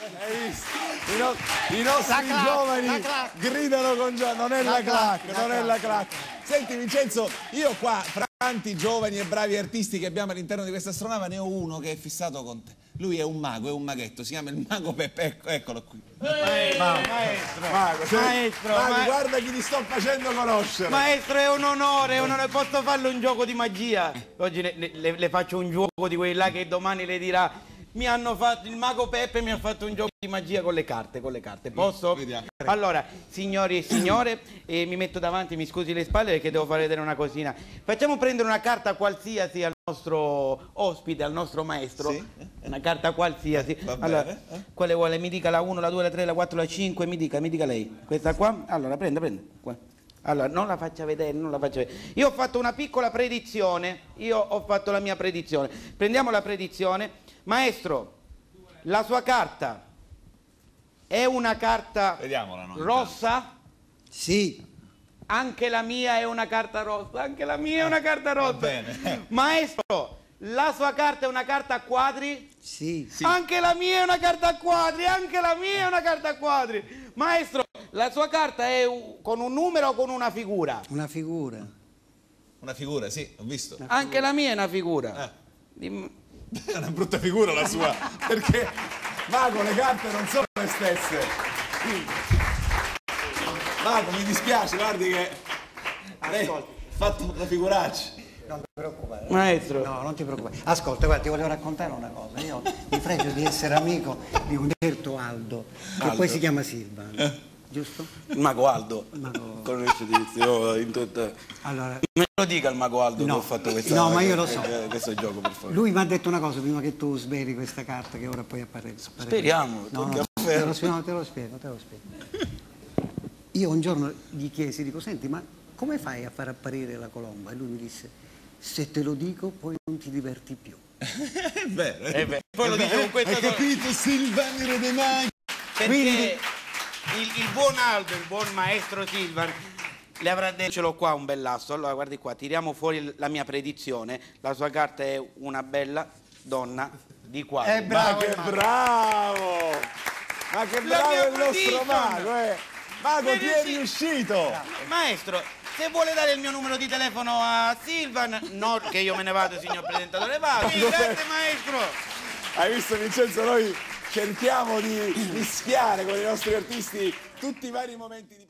Hai visto? I nostri giovani gridano con gioia. Non è la clac, non è la clac. Senti Vincenzo, io qua fra tanti giovani e bravi artisti che abbiamo all'interno di questa astronave ne ho uno che è fissato con te. Lui è un mago, è un maghetto, si chiama il mago Peppe, eccolo qui. Mago, guarda chi ti sto facendo conoscere. Maestro, è un onore, posso farle un gioco di magia? Oggi le faccio un gioco di quelli là che domani le dirà. Mi hanno fatto, il mago Peppe mi ha fatto un gioco di magia con le carte, Posso? Vediamo. Allora, signori e signore, mi metto davanti, mi scusi le spalle perché devo far vedere una cosina. Facciamo prendere una carta qualsiasi al nostro ospite, al nostro maestro. Sì. Una carta qualsiasi. Allora, quale vuole? Mi dica la 1, la 2, la 3, la 4, la 5, mi dica lei. Questa qua? Allora, prenda. Qua. Allora, non la faccia vedere, Io ho fatto una piccola predizione, ho fatto la mia predizione. Prendiamo la predizione. Maestro, la sua carta è una carta rossa? Sì. Anche la mia è una carta rossa, Va bene. Maestro, la sua carta è una carta a quadri? Sì. Anche la mia è una carta a quadri, Maestro, la sua carta è con un numero o con una figura? Una figura. Una figura, sì, ho visto. Anche la mia è una figura. È una brutta figura la sua, perché Mago, le carte non sono le stesse. Mago, mi dispiace, guardi che lei ha fatto una figuraccia. Non ti preoccupare. Maestro. No, non ti preoccupare. Ascolta, guarda, ti volevo raccontare una cosa. Io mi fregio di essere amico di un certo Aldo, che poi si chiama Silvan. Giusto? Il mago Aldo. Conosce in tutta... Allora, me lo dica il mago Aldo che ho fatto questa... No, ma io lo so. Questo gioco, per favore. Lui mi ha detto una cosa prima che tu sveli questa carta che ora poi appare. Speriamo. Te lo spiego. Io un giorno gli chiesi, dico, senti, ma come fai a far apparire la colomba? E lui mi disse, se te lo dico poi non ti diverti più. È vero. Poi lo dice con questo... Hai capito, Silvan dei Maghi? Perché il buon Aldo, il buon maestro Silvan, le avrà detto, ce l'ho qua un bell'asso. Allora guardi qua, tiriamo fuori la mia predizione. La sua carta è una bella donna di quadri. Ma che bravo! Ma che bravo il nostro mago, Mago, ti è riuscito! Maestro, se vuole dare il mio numero di telefono a Silvan, no che io me ne vado, signor presentatore, vado. Sì, grazie maestro! Hai visto Vincenzo, noi cerchiamo di mischiare con i nostri artisti tutti i vari momenti di